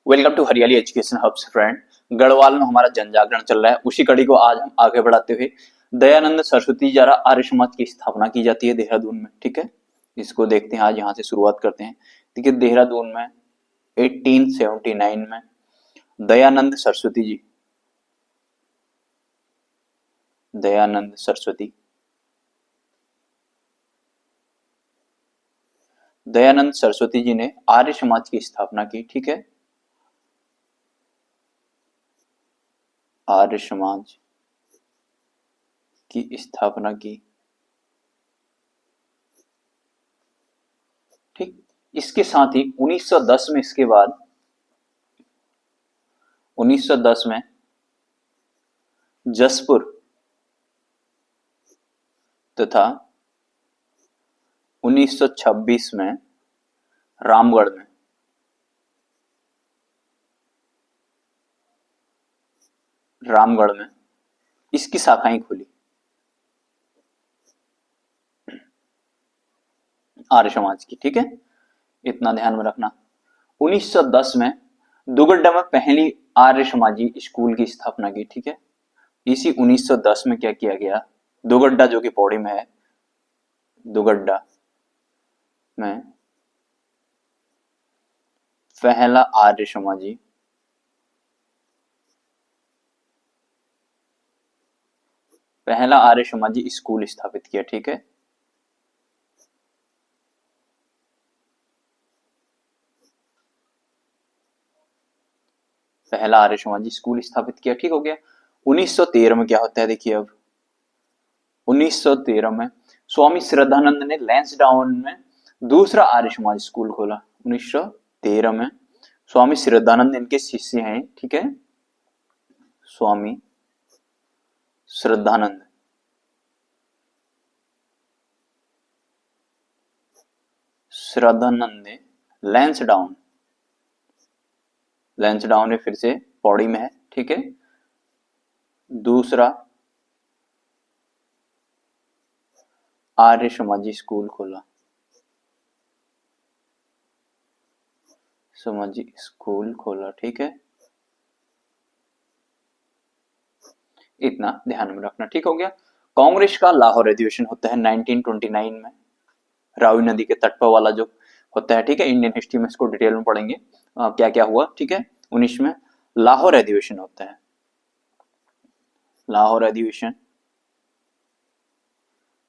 Welcome to हरियाली education hubs friend. Garhwal में हमारा जन जागरण चल रहा है, उसी कड़ी को आज हम आगे बढ़ाते हुए दयानंद सरस्वती द्वारा आर्य समाज की स्थापना की जाती है देहरादून में। ठीक है, इसको देखते हैं, आज यहाँ से शुरुआत करते हैं। ठीक है, देहरादून में 1879 में दयानंद सरस्वती जी, दयानंद सरस्वती, दयानंद सरस्वती जी ने आर्य समाज की स्थापना की। ठीक है, आर्य समाज की स्थापना की। ठीक, इसके साथ ही 1910 में, इसके बाद 1910 में जसपुर तथा 1926 में रामगढ़ में इसकी शाखाएं खुली आर्य समाज की। ठीक है, इतना ध्यान में रखना। 1910 में दुगड्डा में पहली आर्य समाजी स्कूल की स्थापना की। ठीक है, इसी 1910 में क्या किया गया, दुगड्डा जो कि पौड़ी में है, दुगड्डा में पहला आर्य समाजी स्कूल स्थापित किया। ठीक है, पहला आर्य समाजी स्कूल स्थापित किया। ठीक हो गया। 1913 में क्या होता है, देखिए अब 1913 में स्वामी श्रद्धानंद ने लैंसडाउन में दूसरा आर्य समाज स्कूल खोला। 1913 में स्वामी श्रद्धानंद इनके शिष्य हैं। ठीक है, स्वामी श्रद्धानंद ने लैंसडाउन में, फिर से पौड़ी में है। ठीक है, दूसरा आर्य समाजी स्कूल खोला, ठीक है, इतना ध्यान में रखना। ठीक हो गया। कांग्रेस का लाहौर अधिवेशन होता है 1929 में, रावी नदी के तट पर वाला जो होता है। ठीक है, इंडियन हिस्ट्री में इसको डिटेल में पढ़ेंगे क्या क्या हुआ। ठीक है, 19 में लाहौर अधिवेशन होता है, लाहौर अधिवेशन।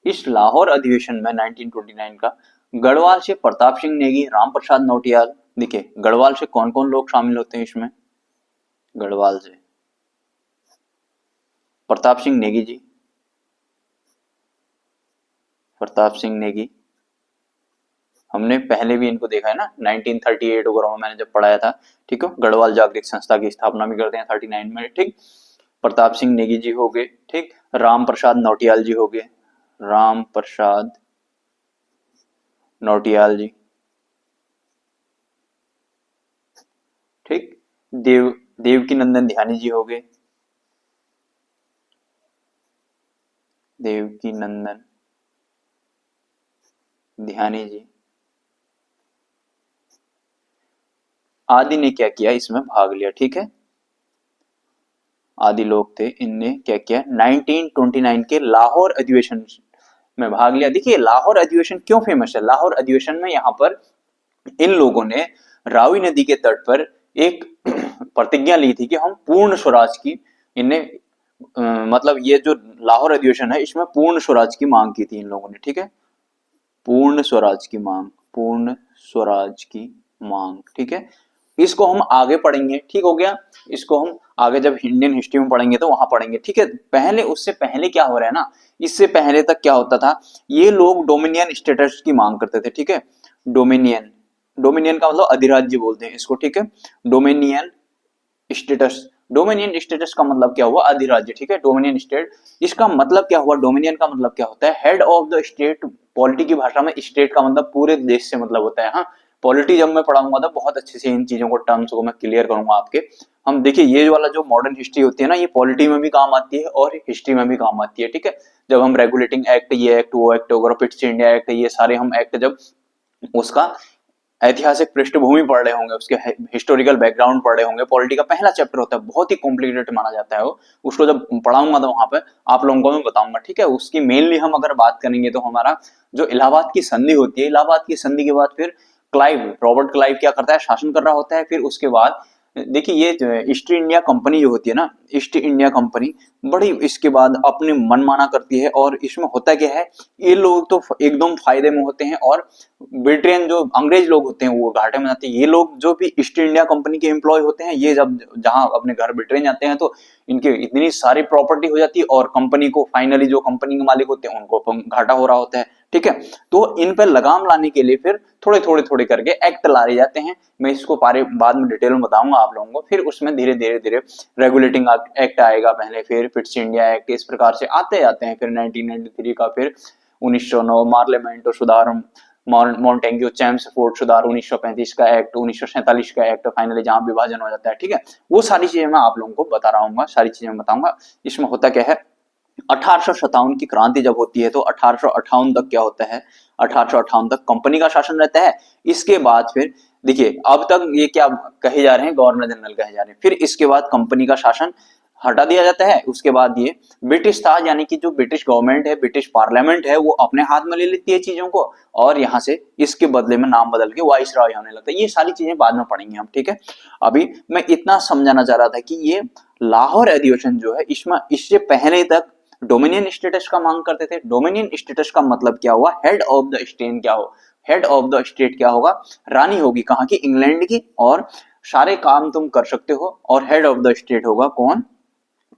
इस लाहौर अधिवेशन में 1929 का गढ़वाल से प्रताप सिंह नेगी, राम प्रसाद नौटियाल। देखिए गढ़वाल से कौन कौन लोग शामिल होते हैं इसमें, गढ़वाल से प्रताप सिंह नेगी जी, प्रताप सिंह नेगी, हमने पहले भी इनको देखा है ना 1938 वगैरह में, मैंने जब पढ़ाया था। ठीक है, गढ़वाल जागृत संस्था की स्थापना भी करते हैं 39 में। ठीक, प्रताप सिंह नेगी जी हो गए। ठीक, राम प्रसाद नौटियाल जी हो गए, राम प्रसाद नौटियाल जी। ठीक, देवकी नंदन ध्यानी जी हो गए, देवकी नंदन ध्यानी जी आदि ने क्या किया, इसमें भाग लिया। ठीक है, आदि लोग थे, इनने क्या किया, 1929 के लाहौर अधिवेशन में भाग लिया। देखिए लाहौर अधिवेशन क्यों फेमस है, लाहौर अधिवेशन में यहाँ पर इन लोगों ने रावी नदी के तट पर एक प्रतिज्ञा ली थी कि हम पूर्ण स्वराज की, इनने मतलब ये जो लाहौर अधिवेशन है इसमें पूर्ण स्वराज की मांग की थी इन लोगों ने। ठीक है, पूर्ण स्वराज की मांग, पूर्ण स्वराज की मांग। ठीक है, इसको हम आगे पढ़ेंगे। ठीक हो गया, इसको हम आगे जब इंडियन हिस्ट्री में पढ़ेंगे तो वहां पढ़ेंगे। ठीक है, पहले उससे पहले क्या हो रहा है ना, इससे पहले तक क्या होता था, ये लोग डोमिनियन स्टेटस की मांग करते थे। ठीक है, डोमिनियन, डोमिनियन का मतलब अधिराज्य बोलते हैं इसको। ठीक है, डोमिनियन स्टेटस, डोमिनियन स्टेटस का मतलब क्या हुआ, अधिराज्य। ठीक है, डोमिनियन स्टेट, इसका मतलब क्या हुआ, डोमिनियन का मतलब क्या होता है, head of the state. Polity की भाषा में स्टेट का मतलब पूरे देश से मतलब होता है। हाँ, पॉलिटी जब मैं पढ़ाऊंगा तो बहुत अच्छे से इन चीजों को, टर्म्स को मैं क्लियर करूंगा आपके। हम देखिए ये वाला जो मॉडर्न हिस्ट्री होती है ना, ये पॉलिटी में भी काम आती है और हिस्ट्री में भी काम आती है। ठीक है, जब हम रेगुलेटिंग एक्ट, ये एक्ट, वो एक्ट वगैरह, पिट्स इंडिया एक्ट, ये सारे हम एक्ट जब उसका ऐतिहासिक पृष्ठभूमि पढ़ रहे होंगे, उसके हिस्टोरिकल बैकग्राउंड पढ़ रहे होंगे। पॉलिटी का पहला चैप्टर होता है, बहुत ही कॉम्प्लिकेटेड माना जाता है वो। उसको जब पढ़ाऊंगा तो वहां पे आप लोगों को मैं बताऊंगा, ठीक है। उसकी मेनली हम अगर बात करेंगे तो हमारा जो इलाहाबाद की संधि होती है, इलाहाबाद की संधि के बाद फिर क्लाइव, रॉबर्ट क्लाइव क्या करता है, शासन कर रहा होता है। फिर उसके बाद देखिए ये ईस्ट इंडिया कंपनी जो होती है ना, ईस्ट इंडिया कंपनी बड़ी इसके बाद अपने मनमाना करती है। और इसमें होता क्या है, ये लोग तो एकदम फायदे में होते हैं और ब्रिटेन जो अंग्रेज लोग होते हैं वो घाटे में जाते हैं। ये लोग जो भी ईस्ट इंडिया कंपनी के एम्प्लॉय होते हैं, ये जब जहां अपने घर ब्रिटेन जाते हैं तो इनके इतनी सारी प्रॉपर्टी हो जाती है और कंपनी को फाइनली जो कंपनी के मालिक होते हैं उनको घाटा हो रहा होता है, ठीक है। तो इन पर लगाम लाने के लिए फिर थोड़े करके एक्ट लाए जाते हैं। मैं इसको बाद में डिटेल में बताऊंगा आप लोगों को। फिर उसमें धीरे धीरे रेगुलेटिंग एक्ट आएगा पहले, फिर फिट्स इंडिया एक्ट, इस प्रकार से आते जाते हैं। फिर 1993 का, फिर 1909 मार्लेमेंटो सुधार, मॉन्टेग्यू चैम्सफोर्ड सुधार, 1935 का एक्ट, 1947 का एक्ट, फाइनली जहां विभाजन हो जाता है, ठीक है। वो सारी चीजें मैं आप लोगों को बता रहा हूँ, सारी चीजें मैं बताऊंगा। इसमें होता क्या है, 1857 की क्रांति जब होती है तो 1858 तक क्या होता है, 1858 तक कंपनी का शासन रहता है। इसके बाद फिर देखिए अब तक ये क्या कहे जा रहे हैं, गवर्नर जनरल कहे जा रहे हैं। फिर इसके बाद कंपनी का शासन हटा दिया जाता है। उसके बाद ये ब्रिटिश ताज यानी कि जो ब्रिटिश गवर्नमेंट है, ब्रिटिश पार्लियामेंट है, वो अपने हाथ में ले लेती है चीजों को और यहाँ से इसके बदले में नाम बदल के वाइसरॉय होने लगता है। ये सारी चीजें बाद में पढ़ेंगे हम, ठीक है। अभी मैं इतना समझाना चाह रहा था कि ये लाहौर अधिवेशन जो है, इसमें इससे पहले तक डोमिनियन स्टेटस का मांग करते थे। डोमिनियन स्टेटस का मतलब क्या हुआ, हेड ऑफ द स्टेट क्या हो, हेड ऑफ द स्टेट क्या होगा, रानी होगी कहाँ की, इंग्लैंड की, और सारे काम तुम कर सकते हो। और हेड ऑफ द स्टेट होगा कौन,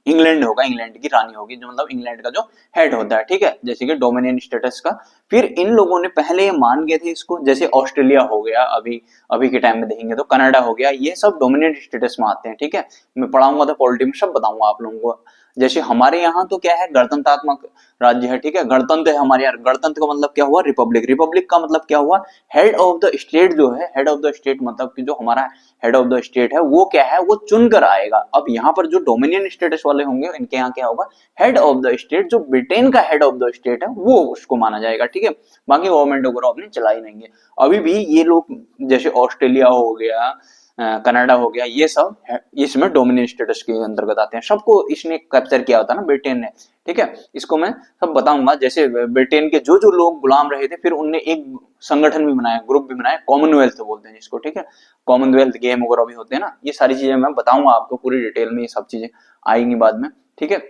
इंग्लैंड होगा, इंग्लैंड की रानी होगी, जो मतलब इंग्लैंड का जो हेड होता है, ठीक है। जैसे कि डोमिनियन स्टेटस का। फिर इन लोगों ने पहले मान गए थे इसको, जैसे ऑस्ट्रेलिया हो गया, अभी अभी के टाइम में देखेंगे तो कनाडा हो गया, ये सब डोमिनियन स्टेटस में आते हैं, ठीक है। मैं पढ़ाऊंगा तो पॉलिटी में सब बताऊंगा आप लोगों को। जैसे हमारे यहाँ तो क्या है, गणतंत्रात्मक राज्य है, ठीक है, गणतंत्र है हमारे यहाँ। गणतंत्र का मतलब क्या हुआ, रिपब्लिक। रिपब्लिक का मतलब क्या हुआ, हेड ऑफ द स्टेट जो है, हेड ऑफ द स्टेट मतलब कि जो हमारा हेड ऑफ द स्टेट है वो क्या है, वो चुनकर आएगा। अब यहाँ पर जो डोमिनियन स्टेटस वाले होंगे इनके यहाँ क्या होगा, हेड ऑफ द स्टेट, जो ब्रिटेन का हेड ऑफ द स्टेट है वो उसको माना जाएगा, ठीक है। बाकी गवर्नमेंट वगैरह अपनी चला ही नहीं है। अभी भी ये लोग जैसे ऑस्ट्रेलिया हो गया, कनाडा हो गया, ये सब इसमें डोमिनियन स्टेटस के अंतर्गत आते हैं। सबको इसने कैप्चर किया होता है ना ब्रिटेन ने, ठीक है। इसको मैं सब बताऊंगा। जैसे ब्रिटेन के जो लोग गुलाम रहे थे, फिर उनने एक संगठन भी बनाया, ग्रुप भी बनाया, कॉमनवेल्थ बोलते हैं जिसको, ठीक है। कॉमनवेल्थ गेम वगैरह भी होते हैं ना, ये सारी चीजें मैं बताऊंगा आपको पूरी डिटेल में, ये सब चीजें आएंगी बाद में, ठीक है।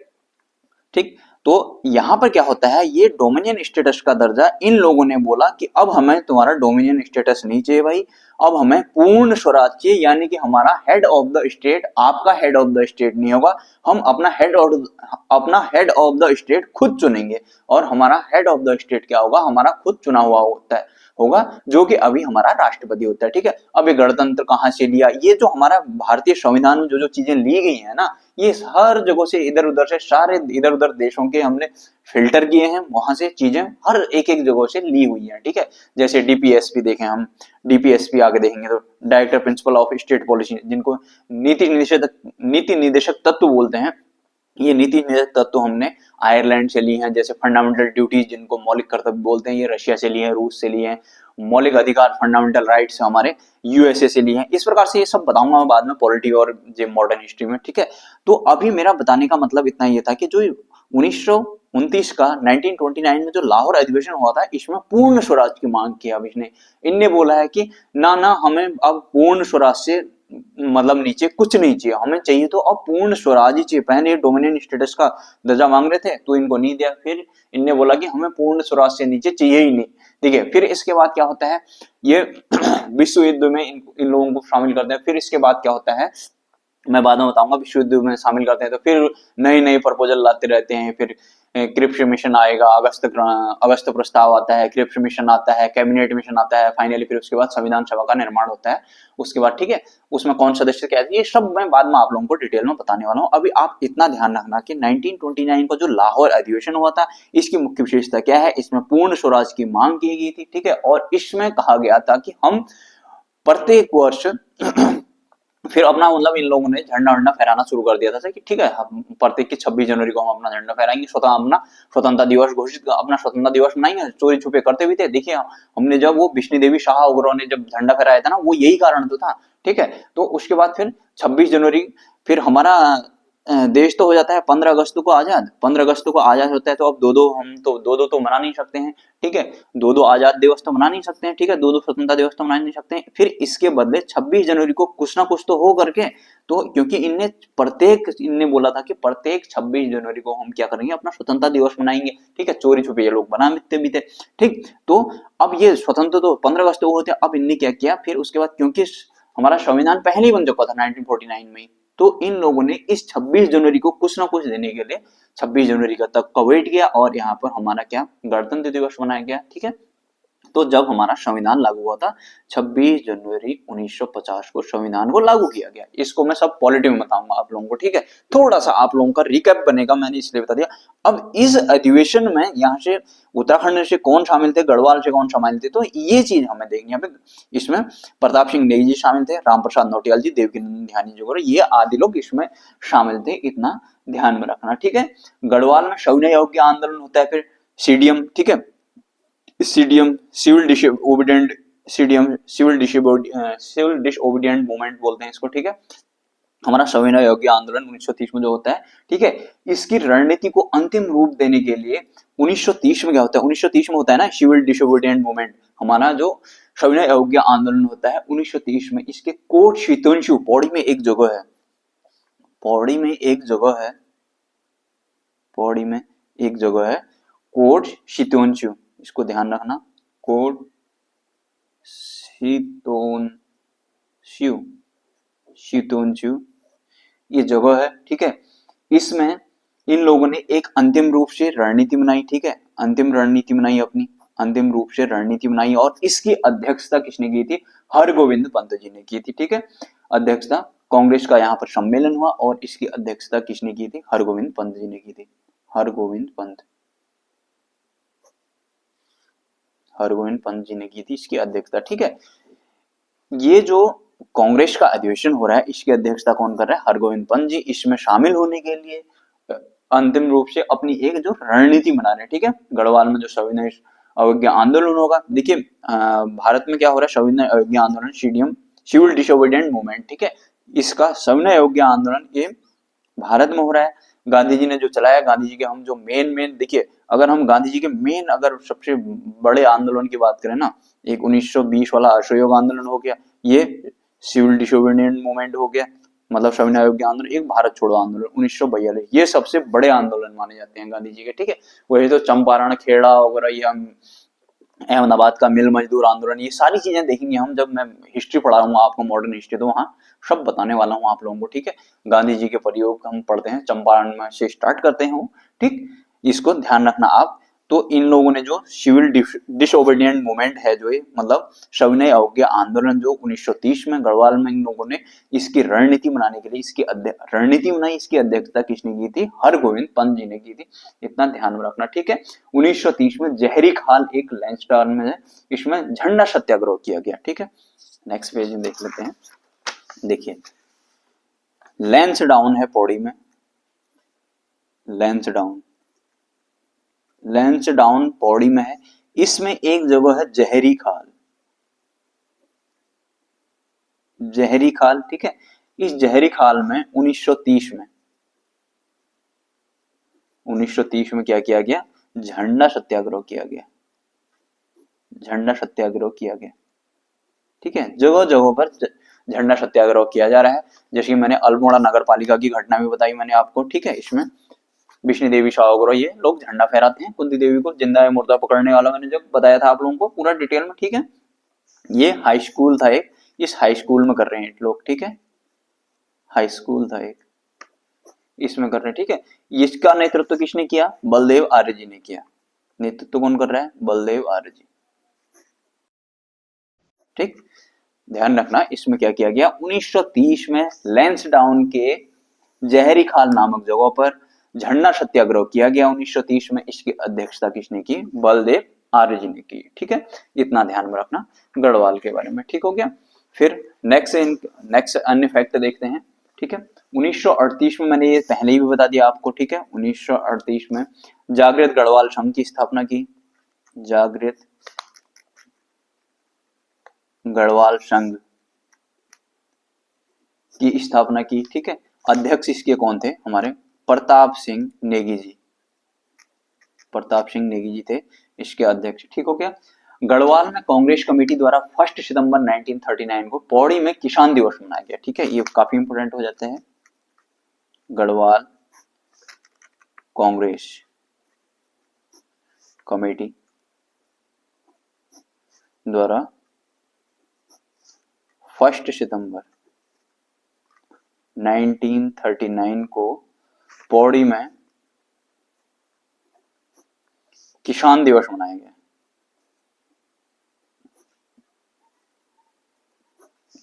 ठीक, तो यहां पर क्या होता है, ये डोमिनियन स्टेटस का दर्जा इन लोगों ने बोला कि अब हमें तुम्हारा डोमिनियन स्टेटस नहीं चाहिए भाई, अब हमें पूर्ण स्वराज चाहिए। यानी कि हमारा हेड ऑफ द स्टेट आपका हेड ऑफ द स्टेट नहीं होगा, हम अपना हेड ऑफ द स्टेट खुद चुनेंगे। और हमारा हेड ऑफ द स्टेट क्या होगा, हमारा खुद चुना हुआ होगा, जो कि अभी हमारा राष्ट्रपति होता है, ठीक है। अब ये गणतंत्र कहाँ से लिया, ये जो हमारा भारतीय संविधान में जो चीजें ली गई है ना, ये हर जगह से, इधर उधर से, सारे इधर उधर देशों के हमने फिल्टर किए हैं, वहां से चीजें हर एक जगह से ली हुई है, ठीक है। जैसे डीपीएसपी देखें हम, डीपीएसपी आगे देखेंगे तो director principle of state policy, जिनको नीति निदेशक तत्व बोलते हैं, ये नीति निदेशक तत्व हमने आयरलैंड से ली हैं। जैसे फंडामेंटल ड्यूटीज, जिनको मौलिक कर्तव्य बोलते हैं, ये रशिया से लिए हैं, रूस से लिए हैं। मौलिक अधिकार, फंडामेंटल राइट्स हमारे यूएसए से लिए हैं। इस प्रकार से ये सब बताऊंगा मैं बाद में पॉलिटी और जो मॉडर्न हिस्ट्री में, ठीक है। तो अभी मेरा बताने का मतलब इतना ही था कि जो 1929 का 1929 में जो लाहौर अधिवेशन हुआ था, इसमें पूर्ण स्वराज की मांग की। अब इनने बोला है कि ना हमें अब पूर्ण स्वराज से मतलब नीचे कुछ नहीं चाहिए, हमें चाहिए तो अब पूर्ण स्वराज ही चाहिए। पहले डोमिनियन स्टेटस का दर्जा मांग रहे थे तो इनको नहीं दिया, फिर इनने बोला कि हमें पूर्ण स्वराज से नीचे चाहिए ही नहीं, ठीक है। फिर इसके बाद क्या होता है, ये विश्व युद्ध में इन लोगों को शामिल करते हैं। फिर इसके बाद क्या होता है मैं बाद में बताऊंगा, विश्व युद्ध में शामिल करते हैं तो फिर नए प्रपोजल लाते रहते हैं। फिर क्रिप्स मिशन आएगा, अगस्त प्रस्ताव आता है, क्रिप्स मिशन आता है, कैबिनेट मिशन आता है, फाइनली फिर उसके बाद संविधान सभा का निर्माण होता है उसके बाद, ठीक है। उसमें कौन सदस्य क्या है, ये सब मैं बाद में आप लोगों को डिटेल में बताने वाला हूँ। अभी आप इतना ध्यान रखना कि 1929 का जो लाहौर अधिवेशन हुआ था, इसकी मुख्य विशेषता क्या है, इसमें पूर्ण स्वराज की मांग की गई थी, ठीक है। और इसमें कहा गया था कि हम प्रत्येक वर्ष फिर अपना मतलब इन लोगों ने झंडा वंडा फहराना शुरू कर दिया था कि ठीक है हम प्रत्येक की 26 जनवरी को हम अपना झंडा फहराएंगे, अपना स्वतंत्रता दिवस घोषित, अपना स्वतंत्रता दिवस मनाएंगे। चोरी छुपे करते भी थे। देखिए हमने जब वो विष्णु देवी शाह वगैरह ने जब झंडा फहराया था ना, वो यही कारण तो था। ठीक है, तो उसके बाद फिर 26 जनवरी, फिर हमारा देश तो हो जाता है 15 अगस्त को आजाद। 15 अगस्त को आजाद होता है, तो अब दो दो तो मना नहीं सकते हैं। ठीक है, दो दो आजाद दिवस तो मना नहीं सकते हैं। ठीक है, दो दो स्वतंत्रता दिवस तो मना नहीं सकते हैं। फिर इसके बदले 26 जनवरी को कुछ ना कुछ तो हो करके, तो क्योंकि इनने बोला था कि प्रत्येक 26 जनवरी को हम क्या करेंगे, अपना स्वतंत्रता दिवस मनाएंगे। ठीक है, चोरी छुपे ये लोग बनाते भी थे। ठीक, तो अब ये स्वतंत्र तो 15 अगस्त को होते, अब इनने क्या किया फिर उसके बाद, क्योंकि हमारा संविधान पहले ही बन चुका था 1949 में, तो इन लोगों ने इस 26 जनवरी को कुछ ना कुछ देने के लिए 26 जनवरी का तक का वेट किया, और यहाँ पर हमारा क्या गणतंत्र दिवस मनाया गया। ठीक है, तो जब हमारा संविधान लागू हुआ था 26 जनवरी 1950 को संविधान को लागू किया गया। इसको मैं सब पॉलिटिव में बताऊंगा आप लोगों को। ठीक है, थोड़ा सा आप लोगों का रिकैप बनेगा, मैंने इसलिए बता दिया। अब इस अधिवेशन में यहाँ से उत्तराखंड से कौन शामिल थे, गढ़वाल से कौन शामिल थे, तो ये चीज हमें देखनी है। इसमें प्रताप सिंह नेगी जी शामिल थे, राम प्रसाद नौटियाल जी, देवकीनंदन ध्यानी जी, ये आदि लोग इसमें शामिल थे, इतना ध्यान में रखना। ठीक है, गढ़वाल में सविनय अवज्ञा आंदोलन होता है, फिर सीडीएम। ठीक है, CDM civil disobedient, civil disobedient movement बोलते हैं इसको। ठीक है, हमारा सविनय अवज्ञा आंदोलन 1930 में जो होता है। ठीक है, इसकी रणनीति को अंतिम रूप देने के लिए 1930 में क्या होता है, 1930 में होता है ना सिविल डिसोबीडिएंट मूवमेंट, हमारा जो सविनय अवज्ञा आंदोलन होता है 1930 में। इसके कोट शीतोंशु, पौड़ी में एक जगह है, पौड़ी में एक जगह है, पौड़ी में एक जगह है कोट शीतोंशु, इसको ध्यान रखना, कोट शीतोंशु, शीतोंशु ये जगह है। ठीक है, इसमें इन लोगों ने एक अंतिम रूप से रणनीति बनाई। ठीक है, अंतिम रणनीति बनाई, अपनी अंतिम रूप से रणनीति बनाई, और इसकी अध्यक्षता किसने की थी, हरगोविंद पंत जी ने की थी। ठीक है, अध्यक्षता, कांग्रेस का यहाँ पर सम्मेलन हुआ और इसकी अध्यक्षता किसने की थी, हरगोविंद पंत जी ने की थी, हरगोविंद पंत, हरगोविंद पंत जी ने की थी इसकी अध्यक्षता। ठीक है, ये जो कांग्रेस का अधिवेशन हो रहा है, इसकी अध्यक्षता कौन कर रहा है, हरगोविंद पंत जी। इसमें शामिल होने के लिए अंतिम रूप से अपनी एक जो रणनीति बना रहे हैं। ठीक है, गढ़वाल में जो सविनय अवज्ञा आंदोलन होगा, देखिए भारत में क्या हो रहा है, सविनय अवज्ञा आंदोलन, सीडीएम सिविल डिसोबीडिएंट मूवमेंट। ठीक है, इसका सविनय अवज्ञा आंदोलन ये भारत में हो रहा है। गांधी जी ने जो चलाया, गांधी जी के हम जो मेन देखिए, अगर हम गांधी जी के मेन अगर सबसे बड़े आंदोलन की बात करें ना, एक 1920 वाला असहयोग आंदोलन हो गया, ये सिविल डिसोबीडिएंट मूवमेंट हो गया, मतलब सविनय अवज्ञा आंदोलन, एक भारत छोड़ो आंदोलन 1942, ये सबसे बड़े आंदोलन माने जाते हैं गांधी जी के। ठीक है, वही तो चंपारण, खेड़ा वगैरह, ये अहमदाबाद का मिल मजदूर आंदोलन, ये सारी चीजें देखेंगे हम जब मैं हिस्ट्री पढ़ा रहा हूँ आपको, मॉडर्न हिस्ट्री, तो वहाँ सब बताने वाला हूँ आप लोगों को। ठीक है, गांधी जी के प्रयोग हम पढ़ते हैं, चंपारण में से स्टार्ट करते हैं। ठीक, इसको ध्यान रखना आप। तो इन लोगों ने जो सिविल डिसोबीडिएंट मूवमेंट है, जो ये मतलब सविनय अवज्ञा आंदोलन जो 1930 में गढ़वाल में इन लोगों ने इसकी रणनीति बनाने के लिए इसकी रणनीति बनाई, इसकी अध्यक्षता किसने की थी, हरगोविंद पंत जी ने की थी, इतना ध्यान में रखना। ठीक है, 1930 में जहरी खाल एक लैंसडाउन में है, इसमें झंडा सत्याग्रह किया गया। ठीक है, नेक्स्ट पेज में देख लेते हैं। देखिए लैंसडाउन है पौड़ी में, लैंसडाउन, लैंसडाउन पौड़ी में है, इसमें एक जगह है जहरी खाल, जहरी खाल। ठीक है, इस जहरी खाल में 1930 में, 1930 में क्या किया गया, झंडा सत्याग्रह किया गया, झंडा सत्याग्रह किया गया। ठीक है, जगह जगह पर झंडा सत्याग्रह किया जा रहा है, जैसे मैंने अल्मोड़ा नगर पालिका की घटना भी बताई मैंने आपको। ठीक है, इसमें विष्णु देवी शाह वगैरह ये लोग झंडा फहराते हैं, कुंती देवी को जिंदा है मुर्दा पकड़ने वाला मैंने जब बताया था आप लोगों को पूरा डिटेल में। ठीक है, ये हाई स्कूल था एक, इस हाई स्कूल में कर रहे हैं लोग। ठीक है, हाई स्कूल था एक, इसमें कर रहे हैं। ठीक है, इसका नेतृत्व किसने किया, बलदेव आर्य जी ने किया। नेतृत्व कौन कर रहा है, बलदेव आर्य जी। ठीक, ध्यान रखना इसमें क्या किया गया, 1930 में लैंसडाउन के जहरी खाल नामक जगह पर झंडा सत्याग्रह किया गया 1930 में। इसकी अध्यक्षता किसने की, बलदेव आर्य जी ने की। ठीक है, इतना ध्यान में रखना गढ़वाल के बारे में। ठीक हो गया। फिर नेक्स्ट अन्य फैक्ट देखते हैं, ठीक है। 1938 में, मैंने ये पहले ही भी बता दिया आपको, ठीक है। 1938 में जागृत गढ़वाल संघ की स्थापना की, जागृत गढ़वाल संघ की स्थापना की, ठीक है। अध्यक्ष इसके कौन थे? हमारे प्रताप सिंह नेगी जी, प्रताप सिंह नेगी जी थे इसके अध्यक्ष, ठीक हो गया। गढ़वाल में कांग्रेस कमेटी द्वारा 1 सितंबर 1939 को पौड़ी में किसान दिवस मनाया गया, ठीक है। ये काफी इंपोर्टेंट हो जाते हैं। गढ़वाल कांग्रेस कमेटी द्वारा 1 सितंबर 1939 को पौड़ी में किसान दिवस मनाया गया,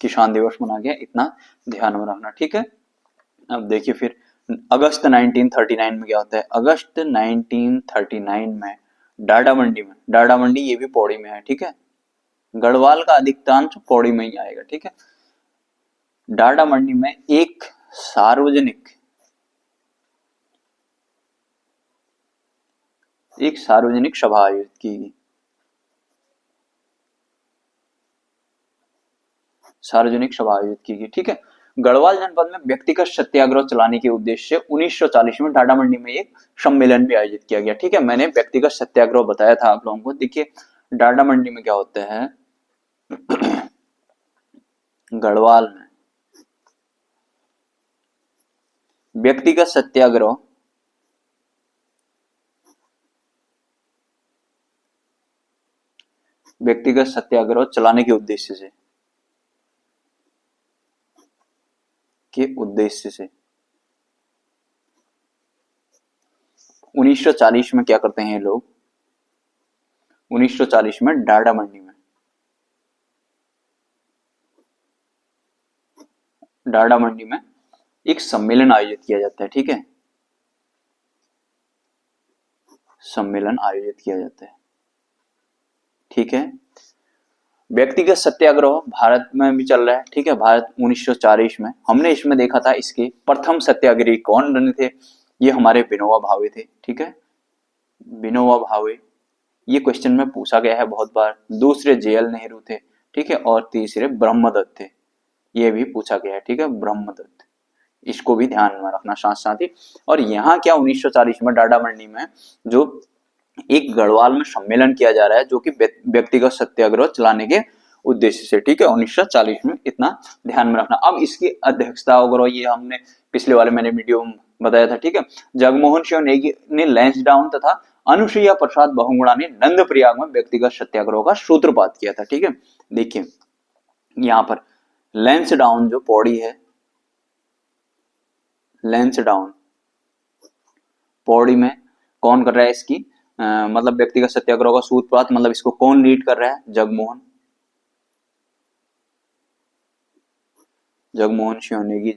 किसान दिवस मनाया गया, इतना ध्यान में रखना, ठीक है। अब देखिए फिर अगस्त 1939 में क्या होता है? अगस्त 1939 में डाडा मंडी में, डाडा मंडी ये भी पौड़ी में है, ठीक है। गढ़वाल का अधिकांश पौड़ी में ही आएगा, ठीक है। डाडा मंडी में एक सार्वजनिक सभा आयोजित की गई, सार्वजनिक सभा आयोजित की गई, ठीक है। गढ़वाल जनपद में व्यक्तिगत सत्याग्रह चलाने के उद्देश्य से 1940 में डाडा मंडी में एक सम्मेलन भी आयोजित किया गया, ठीक है। मैंने व्यक्तिगत सत्याग्रह बताया था आप लोगों को। देखिए डाडा मंडी में क्या होता है, गढ़वाल में व्यक्तिगत सत्याग्रह चलाने के उद्देश्य से 1940 में क्या करते हैं ये लोग? 1940 में डाडा मंडी में एक सम्मेलन आयोजित किया जाता है, ठीक है। सम्मेलन आयोजित किया जाता है, ठीक है। व्यक्तिगत सत्याग्रह भारत में भी चल रहा है, ठीक है। भारत 1940 में हमने इसमें देखा था, इसके प्रथम सत्याग्रही कौन बने थे? ये हमारे विनोबा भावे थे, ठीक है। विनोबा भावे, ये क्वेश्चन में पूछा गया है बहुत बार। दूसरे जेएल नेहरू थे, ठीक है। और तीसरे ब्रह्मदत्त थे, ये भी पूछा गया है, ठीक है। ब्रह्मदत्त, इसको भी ध्यान में रखना साथ साथ ही। और यहाँ क्या 1940 में डाडा मंडी में जो एक गढ़वाल में सम्मेलन किया जा रहा है, जो कि व्यक्तिगत सत्याग्रह चलाने के उद्देश्य से, ठीक है। 1940 में, इतना ध्यान में रखना। अब इसकी अध्यक्षता वगैरह ये हमने पिछले वाले मैंने वीडियो में बताया था, ठीक है। जगमोहन सिंह नेगी ने लैंसडाउन तथा अनुसुईया प्रसाद बहुगुणा ने नंदप्रयाग में व्यक्तिगत सत्याग्रह का सूत्रपात किया था, ठीक है। देखिए यहाँ पर लैंसडाउन जो पौड़ी है, लैंसडाउन पौड़ी में कौन कर रहा है इसकी मतलब व्यक्तिगत सत्याग्रह का सूत्रपात, मतलब इसको कौन लीड कर रहा है? जगमोहन सिंह नेगी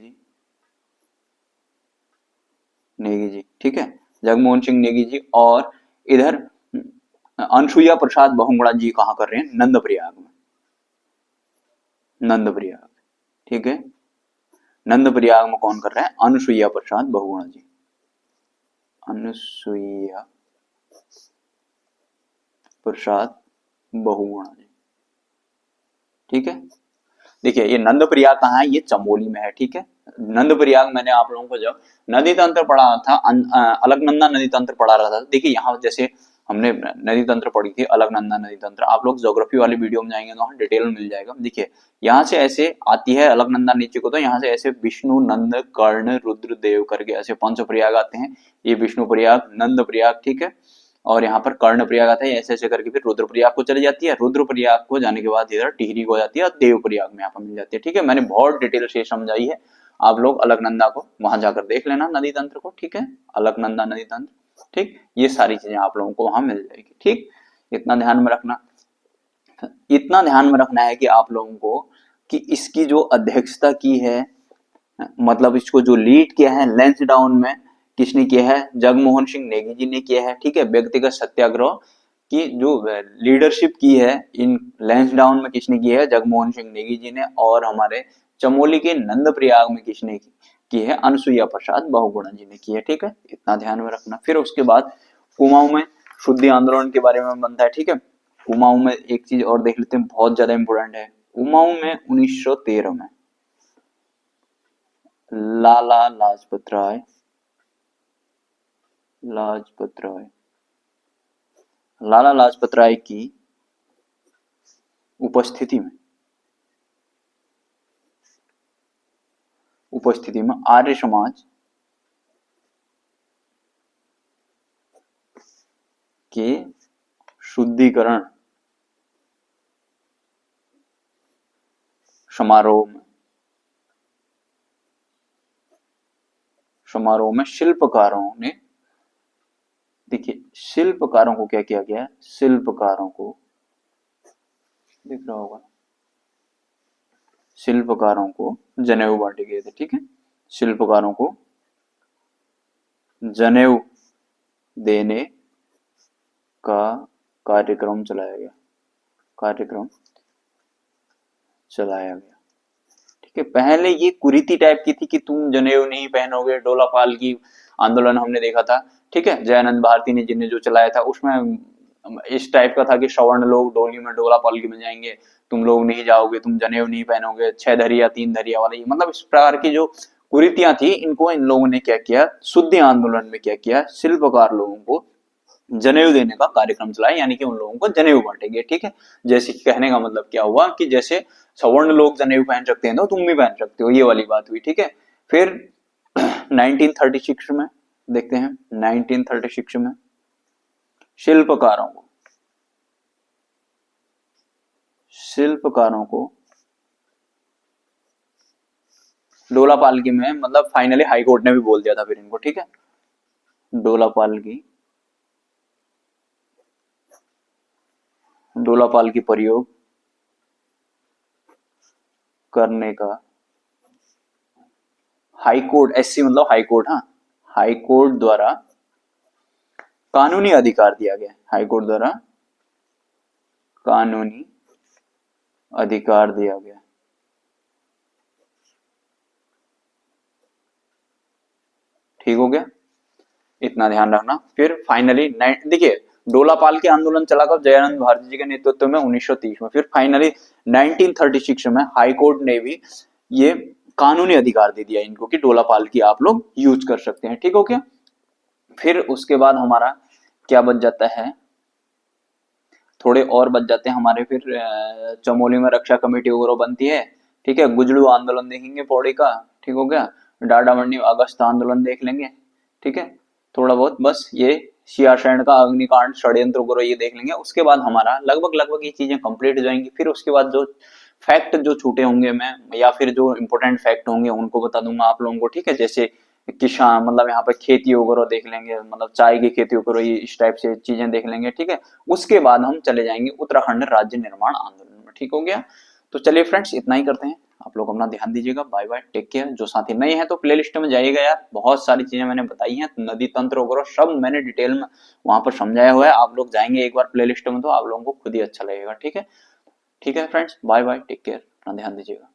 जी, ठीक है। जगमोहन सिंह नेगी जी। और इधर अनुसुईया प्रसाद बहुगुणा जी कहां कर रहे हैं? नंदप्रयाग में, नंदप्रयाग, ठीक है। नंदप्रयाग में कौन कर रहा है? अनुसुईया प्रसाद बहुगुणा जी, अनुसुईया प्रसाद बहुगुणा जी, ठीक है। देखिए ये नंदप्रयाग कहाँ है? ये चमोली में है, ठीक है। नंदप्रयाग मैंने आप लोगों को जब नदी तंत्र पढ़ा था, अलकनंदा नदी तंत्र पढ़ा रहा था, देखिए यहाँ जैसे हमने नदी तंत्र पढ़ी थी, अलकनंदा नदी तंत्र, आप लोग ज्योग्राफी वाली वीडियो में जाएंगे तो डिटेल में मिल जाएगा। देखिए यहाँ से ऐसे आती है अलकनंदा नीचे को, तो यहाँ से ऐसे विष्णु, नंद, कर्ण, रुद्र, देव करके ऐसे 5 प्रयाग आते हैं। ये विष्णु प्रयाग, नंद प्रयाग, ठीक है। और यहाँ पर कर्ण प्रयाग आता है, ऐसे ऐसे करके फिर रुद्र प्रयाग को चली जाती है। रुद्र प्रयाग को जाने के बाद इधर टिहरी को जाती है और देव प्रयाग में यहाँ पर मिल जाती है, ठीक है। मैंने बहुत डिटेल से समझाई है, आप लोग अलकनंदा को वहां जाकर देख लेना नदी तंत्र को, ठीक है। अलकनंदा नदी तंत्र, ठीक। ये सारी चीजें आप लोगों को वहां मिल जाएगी, ठीक। इतना ध्यान में रखना, इतना ध्यान में रखना है कि आप लोगों को कि इसकी जो अध्यक्षता की है, मतलब इसको जो लीड किया है लैंसडाउन में, किसने किया है? जगमोहन सिंह नेगी जी ने किया है, ठीक है। व्यक्तिगत सत्याग्रह कि जो लीडरशिप की है इन लैंसडाउन में किसने की है, जगमोहन सिंह नेगी जी ने, और हमारे चमोली के नंदप्रयाग में किसने की है, अनसुईया प्रसाद बहुगुणा जी ने की है। ठीक है, इतना ध्यान में रखना। फिर उसके बाद कुमाऊं में शुद्धि आंदोलन के बारे में बनता है। ठीक है, कुमाऊं में एक चीज और देख लेते हैं, बहुत ज्यादा इंपोर्टेंट है। कुमाऊं में 1913 में लाला लाजपत राय लाला लाजपत राय की उपस्थिति में आर्य समाज के शुद्धिकरण समारोह में शिल्पकारों ने, देखिए शिल्पकारों को क्या किया गया, शिल्पकारों को दिख रहा होगा, शिल्पकारों को जनेऊ बांटे गए थे। ठीक है, शिल्पकारों को जनेऊ देने का कार्यक्रम चलाया गया। ठीक है, पहले ये कुरीति टाइप की थी कि तुम जनेऊ नहीं पहनोगे, डोला पाल की आंदोलन हमने देखा था। ठीक है, जयानंद भारती ने जिन्हें जो चलाया था उसमें इस टाइप का था कि सवर्ण लोग डोली में डोला पालकी में जाएंगे, तुम लोग नहीं जाओगे, तुम जनेऊ नहीं पहनोगे, 6 धरिया 3 धरिया वाली, मतलब इस प्रकार की जो कुरीतियां थी, इनको इन लोगों ने क्या किया, शुद्धि आंदोलन में क्या किया, शिल्पकार लोगों को जनेऊ देने का कार्यक्रम चलाया, यानी कि उन लोगों को जनेऊ बांटेंगे। ठीक है, जैसे कहने का मतलब क्या हुआ कि जैसे सवर्ण लोग जनेऊ पहन सकते हैं तो तुम भी पहन सकते हो, ये वाली बात हुई। ठीक है, फिर 1936 में देखते हैं, 1936 में शिल्पकारों को डोला पालकी में, मतलब फाइनली हाई कोर्ट ने भी बोल दिया था फिर इनको। ठीक है, डोला पालकी प्रयोग करने का हाई कोर्ट, एससी मतलब हाई कोर्ट, हाँ, हाई कोर्ट द्वारा कानूनी अधिकार दिया गया, हाई कोर्ट द्वारा कानूनी अधिकार दिया गया। ठीक हो गया, इतना ध्यान रखना। फिर फाइनली देखिए डोला पाल के आंदोलन चला कब, जयानंद भारती जी के नेतृत्व में 1930 में। फिर फाइनली 1936 में हाई कोर्ट ने भी ये कानूनी अधिकार दे दिया इनको कि डोला पाल की आप लोग यूज कर सकते हैं। ठीक हो गया, फिर उसके बाद हमारा क्या बच जाता है, थोड़े और बच जाते हैं हमारे। फिर चमोली में रक्षा कमेटी वगैरह बनती है। ठीक है, गुजलू आंदोलन देखेंगे पौड़ी का। ठीक हो गया, डाडा मंडी अगस्त आंदोलन देख लेंगे। ठीक है, थोड़ा बहुत बस ये सियासैन का अग्निकांड षड्यंत्र वगैरह ये देख लेंगे। उसके बाद हमारा लगभग ये चीजें कंप्लीट हो जाएंगी। फिर उसके बाद जो फैक्ट जो छूटे होंगे मैं, या फिर जो इंपॉर्टेंट फैक्ट होंगे उनको बता दूंगा आप लोगों को। ठीक है, जैसे किसान, मतलब यहाँ पे खेती वगैरह देख लेंगे, मतलब चाय की खेती वगैरह, ये इस टाइप से चीजें देख लेंगे। ठीक है, उसके बाद हम चले जाएंगे उत्तराखंड राज्य निर्माण आंदोलन में। ठीक हो गया, तो चलिए फ्रेंड्स इतना ही करते हैं। आप लोग अपना ध्यान दीजिएगा, बाय बाय, टेक केयर। जो साथी नए हैं तो प्लेलिस्ट में जाइएगा यार, बहुत सारी चीजें मैंने बताई हैं, नदी तंत्र वगैरह सब मैंने डिटेल में वहां पर समझाया हुआ है। आप लोग जाएंगे एक बार प्लेलिस्ट में तो आप लोगों को खुद ही अच्छा लगेगा। ठीक है, ठीक है friends, bye bye, take care, अपना ध्यान दीजिएगा।